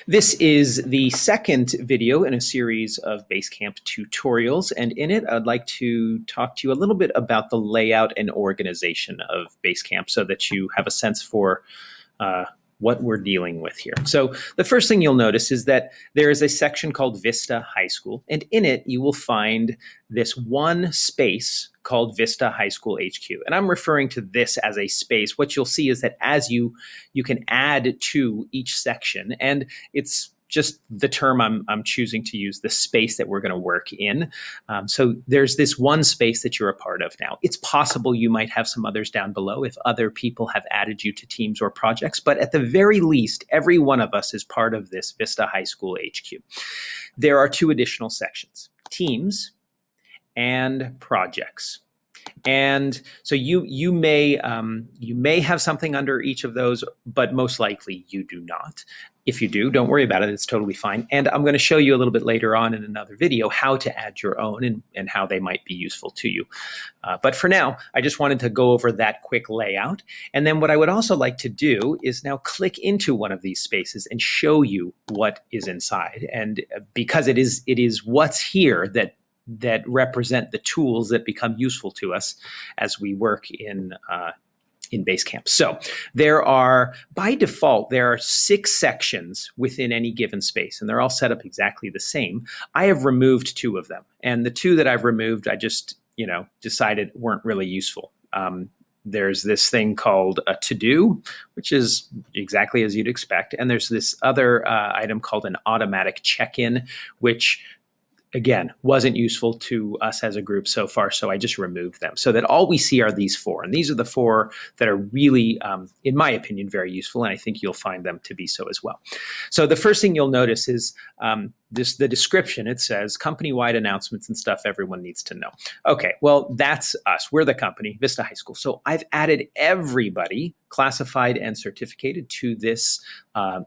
This is the second video in a series of Basecamp tutorials, and in it I'd like to talk to you a little bit about the layout and organization of Basecamp so that you have a sense for what we're dealing with here. So the first thing you'll notice is that there is a section called Vista High School, and in it you will find this one space called Vista High School HQ. And I'm referring to this as a space. What you'll see is that as you can add to each section, and it's just the term I'm choosing to use, the space that we're going to work in. So there's this one space that you're a part of now. It's possible you might have some others down below if other people have added you to teams or projects, but at the very least, every one of us is part of this Vista High School HQ. There are two additional sections: teams and projects. And so you may have something under each of those, but most likely you do not. If you do, don't worry about it. It's totally fine. And I'm going to show you a little bit later on in another video how to add your own and how they might be useful to you. But for now, I just wanted to go over that quick layout. And then what I would also like to do is now click into one of these spaces and show you what is inside. And because it is what's here that represent the tools that become useful to us as we work in Basecamp. So by default, there are 6 sections within any given space, and they're all set up exactly the same. I have removed 2 of them, and the 2 that I've removed, I just decided weren't really useful. There's this thing called a to-do, which is exactly as you'd expect, and there's this other item called an automatic check-in, which again, wasn't useful to us as a group so far, so I just removed them so that all we see are these 4. And these are the 4 that are really, in my opinion, very useful, and I think you'll find them to be so as well. So the first thing you'll notice is the description. It says company-wide announcements and stuff everyone needs to know. Okay, well, that's us. We're the company, Vista High School. So I've added everybody classified and certificated to this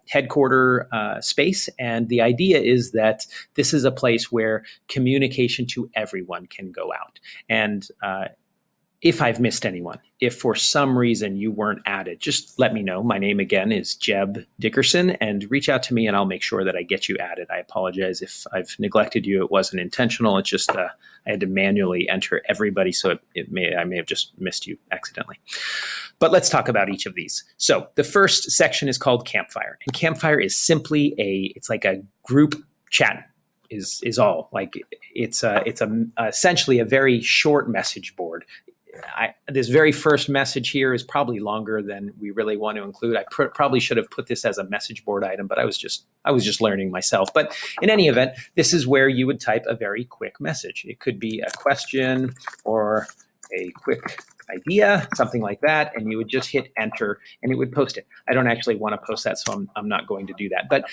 headquarter space. And the idea is that this is a place where communication to everyone can go out. And if I've missed anyone, if for some reason you weren't added, just let me know. My name again is Jeb Dickerson, and reach out to me and I'll make sure that I get you added. I apologize if I've neglected you. It wasn't intentional. It's just I had to manually enter everybody, so I may have just missed you accidentally. But let's talk about each of these. So the first section is called Campfire, and Campfire is simply it's like a group chat. Is all. Like it's essentially a very short message board. This very first message here is probably longer than we really want to include. I probably should have put this as a message board item, but I was just learning myself. But in any event, this is where you would type a very quick message. It could be a question or a quick idea, something like that, and you would just hit enter and it would post it. I don't actually want to post that, so I'm not going to do that. But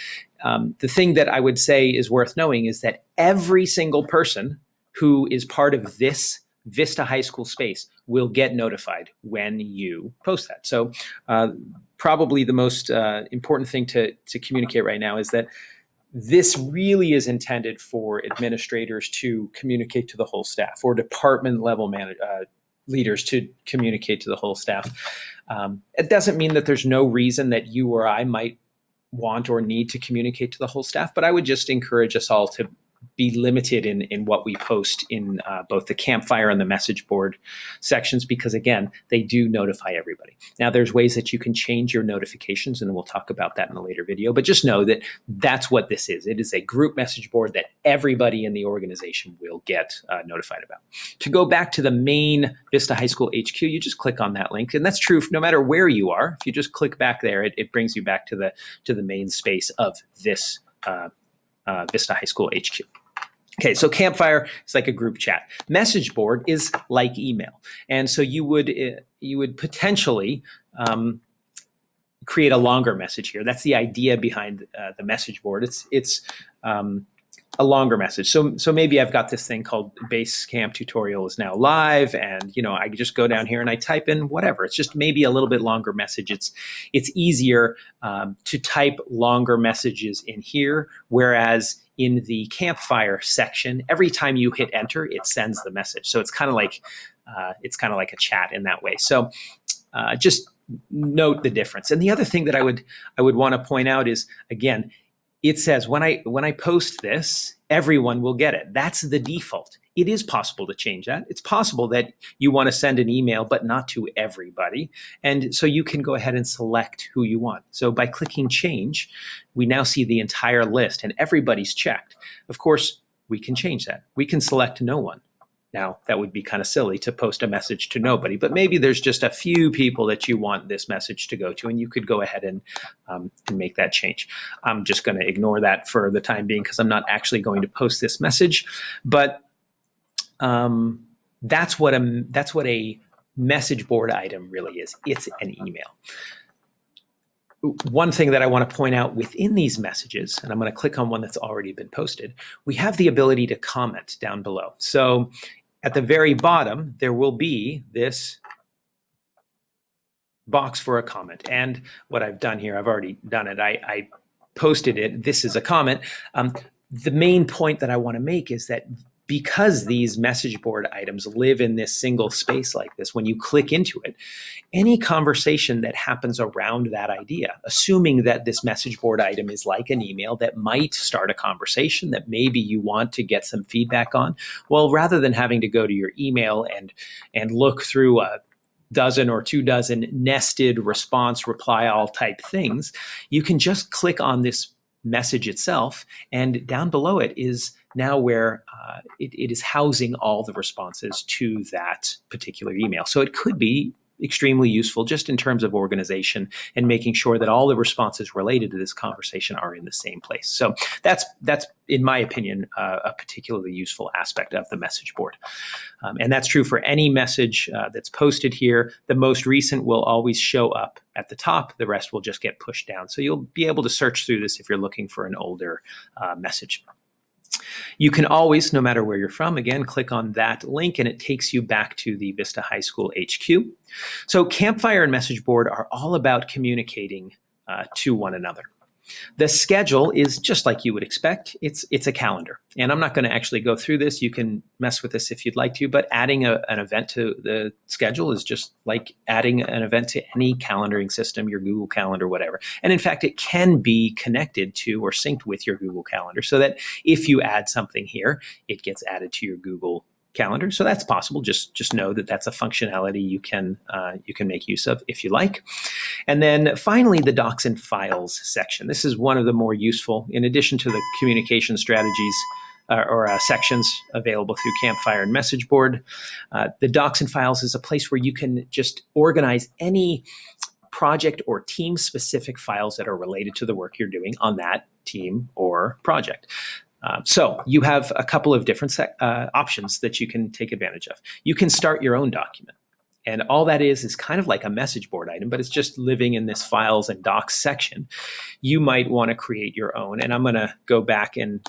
the thing that I would say is worth knowing is that every single person who is part of this Vista High School space will get notified when you post that. So probably the most important thing to communicate right now is that this really is intended for administrators to communicate to the whole staff, or department level leaders to communicate to the whole staff. It doesn't mean that there's no reason that you or I might want or need to communicate to the whole staff, but I would just encourage us all to be limited in what we post in both the Campfire and the message board sections, because again, they do notify everybody. Now there's ways that you can change your notifications, and we'll talk about that in a later video, but just know that that's what this is. It is a group message board that everybody in the organization will get notified about. To go back to the main Vista High School HQ, you just click on that link, and that's true no matter where you are. If you just click back there, it brings you back to the main space of this Vista High School HQ. Okay, so Campfire is like a group chat. Message board is like email, and so you would potentially create a longer message here. That's the idea behind the message board. It's a longer message. So maybe I've got this thing called Basecamp tutorial is now live, and I just go down here and I type in whatever. It's just maybe a little bit longer message. It's easier to type longer messages in here, whereas in the Campfire section, every time you hit enter, it sends the message. So it's kind of like a chat in that way. So just note the difference. And the other thing that I would want to point out is, again, it says when I post this, everyone will get it. That's the default. It is possible to change that. It's possible that you want to send an email, but not to everybody. And so you can go ahead and select who you want. So by clicking change, we now see the entire list and everybody's checked. Of course, we can change that. We can select no one. Now, that would be kind of silly to post a message to nobody, but maybe there's just a few people that you want this message to go to, and you could go ahead and make that change. I'm just going to ignore that for the time being because I'm not actually going to post this message, but that's what a message board item really is. It's an email. One thing that I want to point out within these messages, and I'm going to click on one that's already been posted, we have the ability to comment down below. So at the very bottom, there will be this box for a comment. And what I've done here, I've already done it. I posted it. This is a comment. The main point that I want to make is that because these message board items live in this single space like this, when you click into it, any conversation that happens around that idea, assuming that this message board item is like an email that might start a conversation that maybe you want to get some feedback on, well, rather than having to go to your email and look through a dozen or 2 dozen nested response reply all type things, you can just click on this message itself, and down below it is now where it is housing all the responses to that particular email. So it could be extremely useful just in terms of organization and making sure that all the responses related to this conversation are in the same place. So that's in my opinion, a particularly useful aspect of the message board. And that's true for any message that's posted here. The most recent will always show up at the top. The rest will just get pushed down. So you'll be able to search through this if you're looking for an older message. You can always, no matter where you're from, again, click on that link and it takes you back to the Vista High School HQ. So Campfire and Message Board are all about communicating to one another. The schedule is just like you would expect. It's a calendar. And I'm not going to actually go through this. You can mess with this if you'd like to, but adding an event to the schedule is just like adding an event to any calendaring system, your Google Calendar, whatever. And in fact, it can be connected to or synced with your Google Calendar so that if you add something here, it gets added to your Google Calendar. So that's possible. Just know that that's a functionality you can make use of if you like. And then finally, the Docs and Files section. This is one of the more useful, in addition to the communication strategies or sections available through Campfire and Message Board. The Docs and Files is a place where you can just organize any project or team-specific files that are related to the work you're doing on that team or project. So you have a couple of different options that you can take advantage of. You can start your own document. And all that is kind of like a message board item, but it's just living in this files and docs section. You might want to create your own. And I'm going to go back and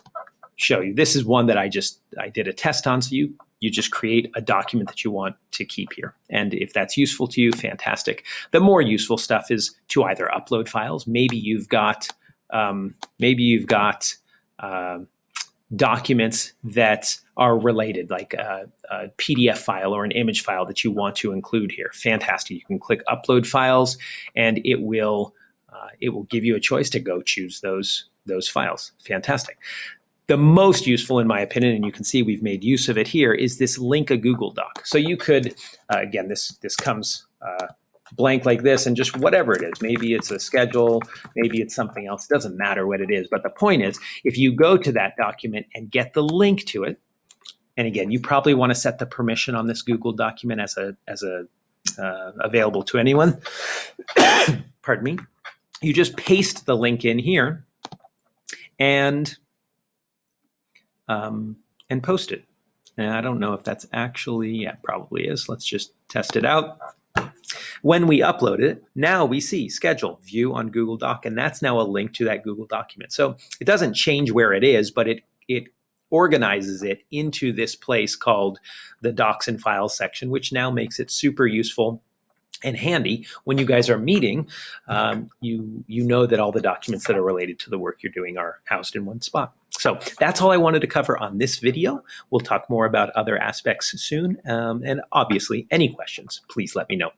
show you. This is one that I did a test on. So you just create a document that you want to keep here. And if that's useful to you, fantastic. The more useful stuff is to either upload files. Maybe you've got documents that are related, like a PDF file or an image file that you want to include here. Fantastic. You can click Upload Files, and it will give you a choice to go choose those files. Fantastic. The most useful, in my opinion, and you can see we've made use of it here, is this Link a Google Doc. So you could, again, this comes blank like this, and just whatever it is, maybe it's a schedule, maybe it's something else, it doesn't matter what it is. But the point is, if you go to that document and get the link to it, and again, you probably want to set the permission on this Google document as available to anyone. Pardon me. You just paste the link in here and post it. And I don't know if that's actually, yeah, probably is. Let's just test it out. When we upload it, now we see schedule, view on Google Doc, and that's now a link to that Google document. So it doesn't change where it is, but it organizes it into this place called the Docs and Files section, which now makes it super useful and handy when you guys are meeting. You know that all the documents that are related to the work you're doing are housed in one spot. So that's all I wanted to cover on this video. We'll talk more about other aspects soon. And obviously, any questions, please let me know.